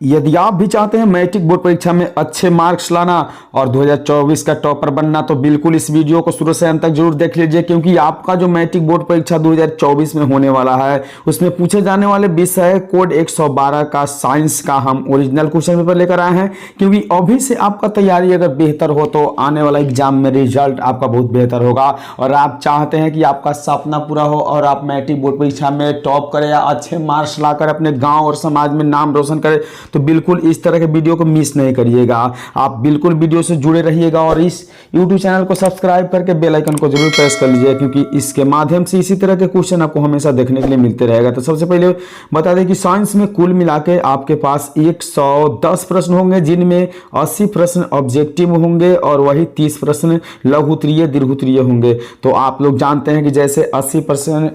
यदि आप भी चाहते हैं मैट्रिक बोर्ड परीक्षा में अच्छे मार्क्स लाना और 2024 का टॉपर बनना तो बिल्कुल इस वीडियो को शुरू से अंत तक जरूर देख लीजिए, क्योंकि आपका जो मैट्रिक बोर्ड परीक्षा 2024 में होने वाला है उसमें पूछे जाने वाले विषय कोड 112 का साइंस का हम ओरिजिनल क्वेश्चन पेपर लेकर आए हैं। क्योंकि अभी से आपका तैयारी अगर बेहतर हो तो आने वाला एग्जाम में रिजल्ट आपका बहुत बेहतर होगा और आप चाहते हैं कि आपका सपना पूरा हो और आप मैट्रिक बोर्ड परीक्षा में टॉप करें या अच्छे मार्क्स लाकर अपने गाँव और समाज में नाम रोशन करें, तो बिल्कुल इस तरह के वीडियो को मिस नहीं करिएगा। आप बिल्कुल वीडियो से जुड़े रहिएगा और इस YouTube चैनल को सब्सक्राइब करके बेल आइकन को जरूर प्रेस कर लीजिए, क्योंकि इसके माध्यम से इसी तरह के क्वेश्चन आपको हमेशा देखने के लिए मिलते रहेगा। तो सबसे पहले बता दें कि साइंस में कुल मिलाकर आपके पास 110 प्रश्न होंगे, जिनमें 80 प्रश्न ऑब्जेक्टिव होंगे और वही 30 प्रश्न लघु उत्तरीय दीर्घ उत्तरीय होंगे। तो आप लोग जानते हैं कि जैसे 80%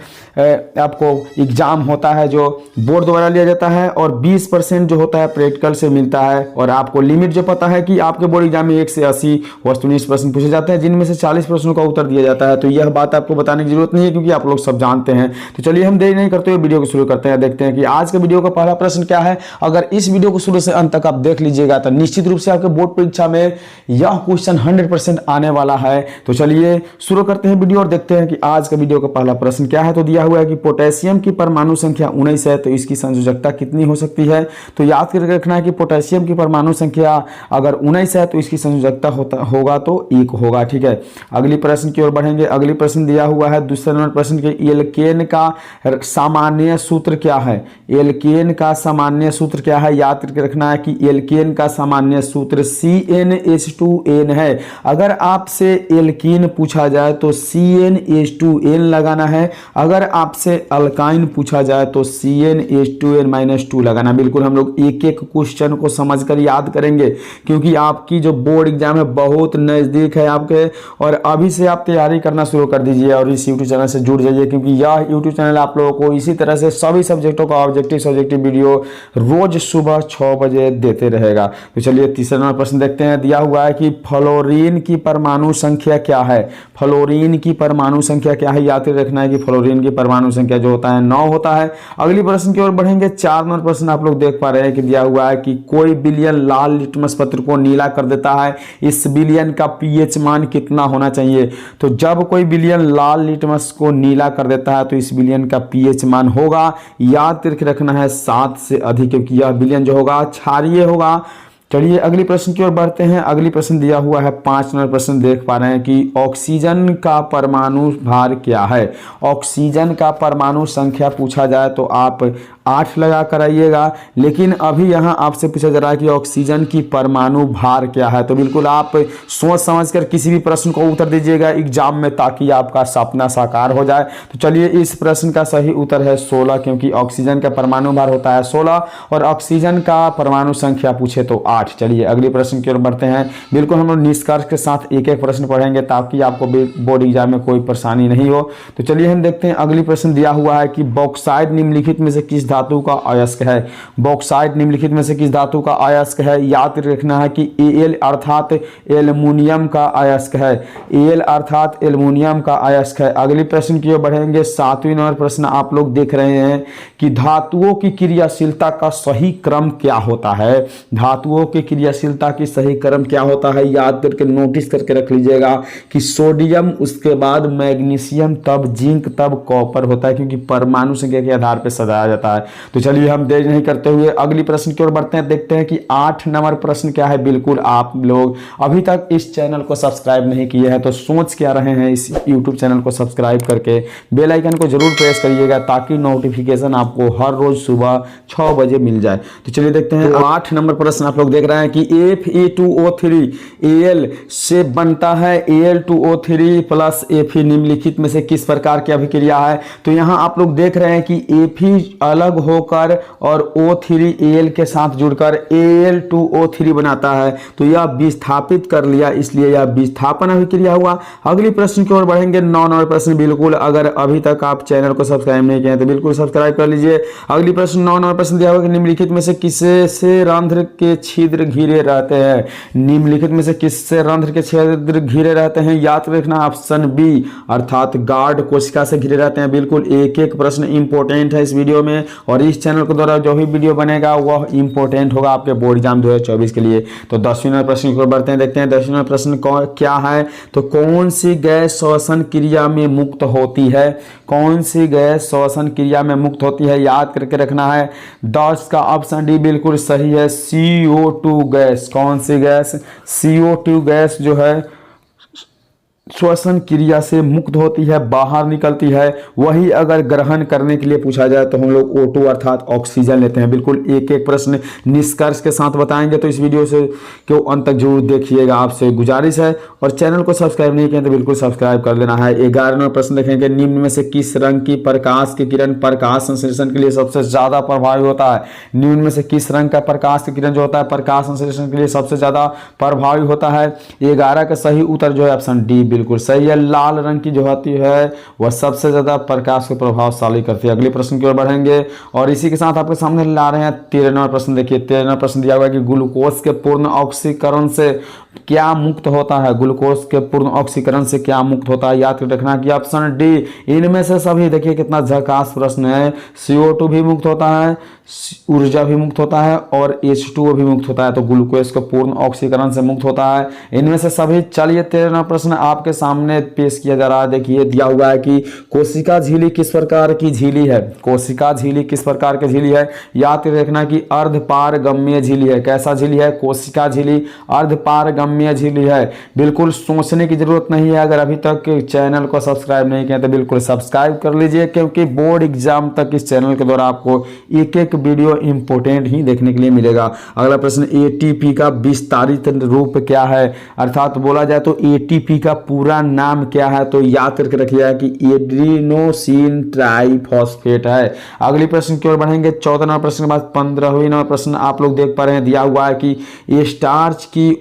आपको एग्जाम होता है जो बोर्ड द्वारा लिया जाता है और 20% जो होता है प्रैक्टिकल से मिलता है, और आपको लिमिट जो पता है कि आपके बोर्ड एग्जाम में 1 से 80 वस्तुनिष्ठ प्रश्न पूछे जाते हैं, जिनमें से 40 प्रश्नों का उत्तर दिया जाता है। तो यह बात आपको बताने की जरूरत नहीं है, क्योंकि आप लोग सब जानते हैं। तो चलिए हम देरी नहीं करते हुए वीडियो को शुरू करते हैं। देखते हैं कि आज के वीडियो का पहला प्रश्न क्या है। अगर इस वीडियो को शुरू से अंत तक आप देख लीजिएगा तो निश्चित रूप से आपके बोर्ड परीक्षा में यह क्वेश्चन 100% आने वाला है। तो चलिए शुरू करते हैं वीडियो और देखते हैं कि आज का वीडियो का पहला प्रश्न क्या है। तो दिया हुआ है कि पोटेशियम की परमाणु संख्या 19 है, तो इसकी संयोजकता कितनी हो सकती है। तो याद करके रखना है कि पोटेशियम की परमाणु संख्या अगर 19 है तो इसकी संयोजकता होगा तो 1 होगा। ठीक है, अगली प्रश्न की ओर बढ़ेंगे। अगली प्रश्न दिया हुआ है दूसरे नंबर प्रश्न के, एल्केन का सामान्य सूत्र क्या है। एल्केन का सामान्य सूत्र क्या है, याद करके रखना है कि एल्केन का सामान्य सूत्र CnH2n है। अगर आपसे एल्कीन पूछा जाए तो CnH2n लगाना है, अगर आपसे अल्काइन पूछा जाए तो CnH2n-2 लगाना। बिल्कुल हम लोग एक एक क्वेश्चन को समझकर याद करेंगे, क्योंकि आपकी जो बोर्ड एग्जाम है बहुत नज़दीक है आपके, और अभी से आप तैयारी करना शुरू कर दीजिए और इस यूट्यूब चैनल से जुड़ जाइए, क्योंकि यह यूट्यूब चैनल आप लोगों को इसी तरह से सभी सब्जेक्टों का ऑब्जेक्टिव सब्जेक्टिव वीडियो रोज सुबह 6 बजे देते रहेगा। तो चलिए तीसरा नंबर प्रश्न देखते हैं। दिया हुआ है कि फ्लोरीन की परमाणु संख्या क्या है। फ्लोरीन की परमाणु संख्या क्या है, याद रखना है कि फ्लोरीन की परमाणु संख्या जो होता है 9 होता है। अगली प्रश्न की ओर बढ़ेंगे। 4 नंबर प्रश्न आप लोग देख पा रहे हैं कि दिया हुआ है कि कोई विलयन लाल लिटमस पत्र को नीला कर देता है, इस विलयन का पीएच मान कितना होना चाहिए। तो जब कोई विलयन लाल लिटमस को नीला कर देता है तो इस विलयन का पीएच मान होगा, याद करके रखना है 7 से अधिक, क्योंकि यह विलयन जो होगा क्षारीय होगा। चलिए अगली प्रश्न की ओर बढ़ते हैं। अगली प्रश्न दिया हुआ है 5 नंबर प्रश्न देख पा रहे हैं कि ऑक्सीजन का परमाणु भार क्या है। ऑक्सीजन का परमाणु संख्या पूछा जाए तो आप 8 लगा कर आइएगा, लेकिन अभी यहाँ आपसे पूछा जा रहा है कि ऑक्सीजन की परमाणु भार क्या है। तो बिल्कुल आप सोच समझकर किसी भी प्रश्न को उत्तर दीजिएगा एग्जाम में, ताकि आपका सपना साकार हो जाए। तो चलिए इस प्रश्न का सही उत्तर है 16, क्योंकि ऑक्सीजन का परमाणु भार होता है 16 और ऑक्सीजन का परमाणु संख्या पूछे तो 8। चलिए अगले प्रश्न की ओर बढ़ते हैं। बिल्कुल हम लोग निष्कर्ष के साथ एक एक प्रश्न पढ़ेंगे, ताकि आपको बोर्ड एग्जाम में कोई परेशानी नहीं हो। तो चलिए हम देखते हैं। अगली प्रश्न दिया हुआ है कि बॉक्साइट निम्नलिखित में से किस धातु का अयस्क है। बॉक्साइट निम्नलिखित में से किस धातु का अयस्क है, याद रखना है कि Al अर्थात एल्युमिनियम का अयस्क है। Al अर्थात एल्युमिनियम का अयस्क है। अगली प्रश्न की ओर बढ़ेंगे। 7वें नंबर प्रश्न आप लोग देख रहे हैं कि धातुओं की क्रियाशीलता का सही क्रम क्या होता है। धातुओं की क्रियाशीलता की सही क्रम क्या होता है, याद करके नोटिस करके रख लीजिएगा कि सोडियम, उसके बाद मैग्नीशियम, तब जिंक, तब कॉपर होता है, क्योंकि परमाणु संख्या के आधार पर सजाया जाता है। तो चलिए हम देर नहीं करते हुए अगली प्रश्न की ओर बढ़ते हैं। देखते हैं कि 8 नंबर प्रश्न क्या है। बिल्कुल आप लोग अभी तक इस चैनल को सब्सक्राइब नहीं किए हैं तो सोच क्या रहे हैं, इस यूट्यूब चैनल को सब्सक्राइब करके बेल आइकन को जरूर प्रेस करिएगा, ताकि नोटिफिकेशन आपको हर रोज सुबह 6 बजे मिल जाए। तो चलिए देखते हैं। 8 नंबर प्रश्न आप लोग देख रहे हैं कि Fe2O3 Al से बनता है Al2O3 प्लस Fe निम्नलिखित में से किस प्रकार की अभिक्रिया है। तो यहाँ आप लोग देख रहे हैं कि Fe अलग होकर और O3 Al के साथ जुड़कर Al2O3 बनाता है, तो यह विस्थापित कर लिया, इसलिए यह विस्थापन अभिक्रिया हुआ। अगली प्रश्न की ओर बढ़ेंगे। 9 नंबर प्रश्न। बिल्कुल अगर अभी तक आप चैनल को सब्सक्राइब नहीं किए हैं तो बिल्कुल सब्सक्राइब कर लीजिए। अगली प्रश्न 9 नंबर प्रश्न दिया हुआ कि निम्नलिखित में से किससे से रंध्र के छिद्र घिरे रहते हैं। निम्नलिखित में से किससे रंध्र के छिद्र घिरे रहते हैं, याद रखना ऑप्शन बी अर्थात गार्ड कोशिका से घिरे रहते हैं। बिल्कुल एक एक प्रश्न इंपॉर्टेंट है इस वीडियो में, और इस चैनल के द्वारा जो भी वीडियो बनेगा वह इंपॉर्टेंट होगा आपके बोर्ड एग्जाम 2024 के लिए। तो 10वीं नंबर प्रश्न की ओर बढ़ते हैं, देखते हैं 10वीं नंबर प्रश्न क्या है। तो कौन सी गैस श्वसन क्रिया में मुक्त होती है, कौन सी गैस श्वसन क्रिया में मुक्त होती है, याद करके रखना है। 10 का ऑप्शन डी बिल्कुल सही है, CO2 गैस। कौन सी गैस? CO2 गैस जो है श्वसन क्रिया से मुक्त होती है, बाहर निकलती है। वही अगर ग्रहण करने के लिए पूछा जाए तो हम लोग O2 अर्थात ऑक्सीजन लेते हैं। बिल्कुल एक एक प्रश्न निष्कर्ष के साथ बताएंगे, तो इस वीडियो से क्यों अंत तक जरूर देखिएगा, आपसे गुजारिश है। और चैनल को सब्सक्राइब नहीं किया तो बिल्कुल सब्सक्राइब कर लेना है। 11वां प्रश्न देखेंगे, निम्न में से किस रंग की प्रकाश की किरण प्रकाश संश्लेषण के लिए सबसे ज्यादा प्रभावी होता है? निम्न में से किस रंग का प्रकाश की किरण जो होता है प्रकाश संश्लेषण के लिए सबसे ज्यादा प्रभावी होता है? 11 का सही उत्तर जो है ऑप्शन डी बिल्कुल सही है। लाल रंग की जो होती है वह सबसे ज्यादा प्रकाश को प्रभावशाली करती है। अगले प्रश्न की ओर बढ़ेंगे और इसी के साथ आपके सामने ला रहे हैं 13वां प्रश्न। देखिए 13वां प्रश्न दिया हुआ है कि ग्लूकोज के पूर्ण ऑक्सीकरण से क्या मुक्त होता है? ग्लूकोज के पूर्ण ऑक्सीकरण से क्या मुक्त होता है? याद रखना कि ऑप्शन डी इनमें से सभी। देखिए कितना झकास प्रश्न है। CO2 भी मुक्त होता है, ऊर्जा भी मुक्त होता है और H2O भी मुक्त होता है। तो ग्लूकोज को पूर्ण ऑक्सीकरण से मुक्त होता है इनमें से सभी। चलिए 13वां प्रश्न आपके सामने पेश किया जा रहा है। देखिए दिया हुआ है कि कोशिका झिल्ली किस प्रकार की झिल्ली है? कोशिका झिल्ली किस प्रकार की झिल्ली है? याद रखना कि अर्धपारगम्य झिल्ली है। कैसा झिल्ली है? कोशिका झिल्ली अर्धपारगम्य झिल्ली है। बिल्कुल सोचने की जरूरत नहीं है। अगर अभी तक चैनल को सब्सक्राइब नहीं किया तो बिल्कुल सब्सक्राइब कर लीजिए, क्योंकि बोर्ड एग्जाम तक इस चैनल के द्वारा आपको एक एक वीडियो इंपोर्टेंट ही देखने के लिए मिलेगा। अगला प्रश्न, ATP का विस्तारित रूप क्या है? अर्थात बोला जाए तो ATP का पूरा नाम क्या है? तो याद करके रखिएगा कि एड्रीनोसिन ट्राइफॉस्फेट है। अगली प्रश्न की ओर बढ़ेंगे। 14वां प्रश्न के बाद 15वां प्रश्न आप लोग देख पा रहे हैं। दिया हुआ है कि स्टार्च की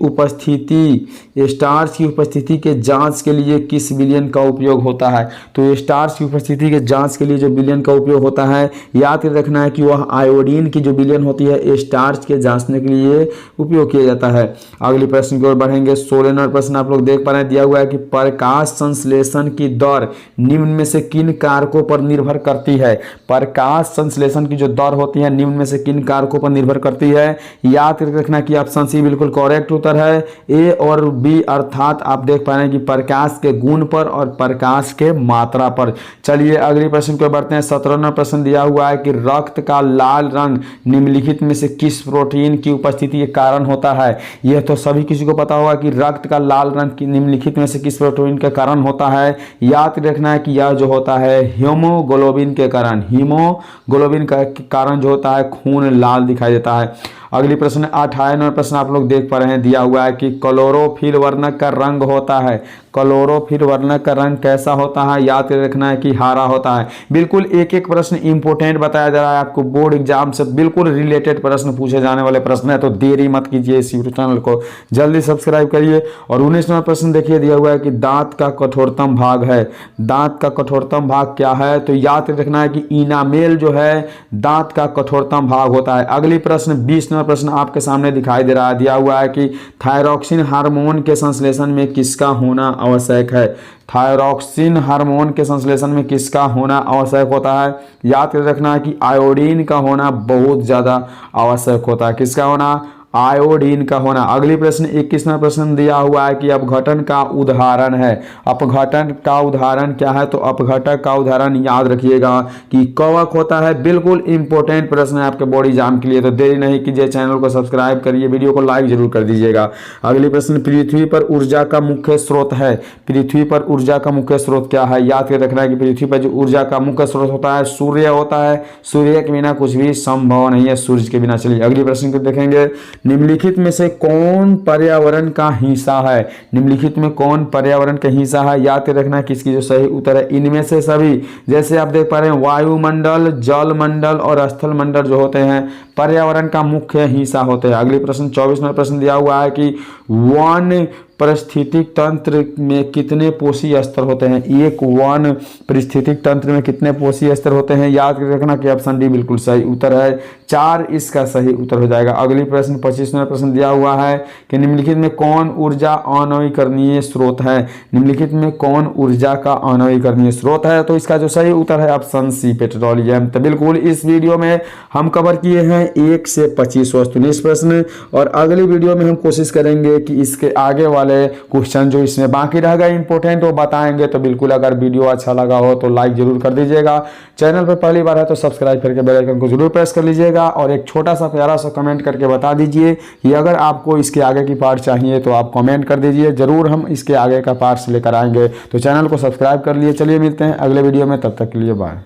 उपस्थिति के जांच के लिए किस विलयन का उपयोग होता है? तो स्टार्च की उपस्थिति के जांच के लिए जो विलयन का उपयोग होता है, याद रखना है कि वह आयोडीन की जो विलयन होती है स्टार्च के जांचने के लिए उपयोग किया जाता है। अगली प्रश्न की ओर बढ़ेंगे। 16वां प्रश्न आप लोग देख पा रहे हैं। दिया हुआ है कि प्रकाश संश्लेषण की दर निम्न में से किन कारकों पर निर्भर करती है? प्रकाश संश्लेषण की जो दर होती है निम्न में से किन कारकों पर निर्भर करती है? याद रखना कि ऑप्शन सी बिल्कुल करेक्ट उत्तर है। ए और बी अर्थात आप देख पा रहे हैं कि प्रकाश के गुण पर और प्रकाश के मात्रा पर। चलिए अगले प्रश्न को बढ़ते हैं। 17वां प्रश्न दिया हुआ है कि रक्त का लाल रंग निम्नलिखित में से किस प्रोटीन की उपस्थिति के कारण होता है? यह तो सभी किसी को पता होगा कि रक्त का लाल रंग निम्नलिखित में से किस प्रोटीन के कारण होता है। याद रखना है कि यह जो होता है हीमोग्लोबिन के कारण। हीमोग्लोबिन का कारण जो होता है खून लाल दिखाई देता है। अगली प्रश्न 28वां प्रश्न आप लोग देख पा रहे हैं। दिया हुआ है कि क्लोरोफिल वर्णक का रंग होता है। क्लोरोफिल वर्णक का रंग कैसा होता है? याद रखना है कि हरा होता है। बिल्कुल एक एक प्रश्न इंपोर्टेंट बताया जा रहा है आपको। बोर्ड एग्जाम से बिल्कुल रिलेटेड प्रश्न पूछे जाने वाले प्रश्न है, तो देरी मत कीजिए, इस यूट्यूब चैनल को जल्दी सब्सक्राइब करिए। और 19वां प्रश्न देखिए दिया हुआ है कि दांत का कठोरतम भाग है। दांत का कठोरतम भाग क्या है? तो याद रखना है कि इनामेल जो है दांत का कठोरतम भाग होता है। अगली प्रश्न 20वां प्रश्न आपके सामने दिखाई दे रहा है। दिया हुआ है कि थायरॉक्सिन हार्मोन के संश्लेषण में किसका होना आवश्यक है? थायरॉक्सिन हार्मोन के संश्लेषण में किसका होना आवश्यक होता है? याद रखना है कि आयोडीन का होना बहुत ज्यादा आवश्यक होता है। किसका होना? आयोडीन का होना। अगली प्रश्न 21वां प्रश्न दिया हुआ है कि अपघटन का उदाहरण है। अपघटन का उदाहरण क्या है? तो अपघटक का उदाहरण याद रखिएगा कि कवक होता है। बिल्कुल इंपॉर्टेंट प्रश्न है आपके बोर्ड एग्जाम के लिए, तो देरी नहीं कीजिए, चैनल को सब्सक्राइब करिए, वीडियो को लाइक जरूर कर दीजिएगा। अगली प्रश्न, पृथ्वी पर ऊर्जा का मुख्य स्रोत है। पृथ्वी पर ऊर्जा का मुख्य स्रोत क्या है? याद रखना है कि पृथ्वी पर जो ऊर्जा का मुख्य स्रोत होता है सूर्य होता है। सूर्य के बिना कुछ भी संभव नहीं है, सूर्य के बिना। चलिए अगली प्रश्न को देखेंगे। निम्नलिखित में से कौन पर्यावरण का हिस्सा है? निम्नलिखित में कौन पर्यावरण का हिस्सा है? याद रखना किसकी जो सही उत्तर है इनमें से सभी। जैसे आप देख पा रहे हैं वायुमंडल, जल मंडल और स्थल मंडल जो होते हैं पर्यावरण का मुख्य हिस्सा होते हैं। अगली प्रश्न 24वां प्रश्न दिया हुआ है कि वन पारिस्थितिक तंत्र में कितने पोषी स्तर होते हैं? एक वन पारिस्थितिक तंत्र में कितने पोषी स्तर होते हैं? याद रखना कि ऑप्शन डी बिल्कुल सही उत्तर है, 4 इसका सही उत्तर हो जाएगा। अगली प्रश्न 25वां प्रश्न दिया हुआ है कि निम्नलिखित में कौन ऊर्जा अनवीकरणीय स्रोत है? निम्नलिखित में कौन ऊर्जा का अनवीकरणीय स्रोत है? तो इसका जो सही उत्तर है ऑप्शन सी पेट्रोलियम। तो बिल्कुल इस वीडियो में हम कवर किए हैं 1 से 25 वस्तुनिष्ठ प्रश्न, और अगली वीडियो में हम कोशिश करेंगे कि इसके आगे वाले क्वेश्चन जो इसमें बाकी रह गए इंपॉर्टेंट वो बताएंगे। तो बिल्कुल अगर वीडियो अच्छा लगा हो तो लाइक जरूर कर दीजिएगा, चैनल पर पहली बार है तो सब्सक्राइब करके बेल आइकन को जरूर प्रेस कर लीजिएगा, और एक छोटा सा प्यारा सा कमेंट करके बता दीजिए कि अगर आपको इसके आगे की पार्ट चाहिए तो आप कमेंट कर दीजिए, जरूर हम इसके आगे का पार्ट्स लेकर आएंगे। तो चैनल को सब्सक्राइब कर लिए। चलिए मिलते हैं अगले वीडियो में, तब तक के लिए बाय।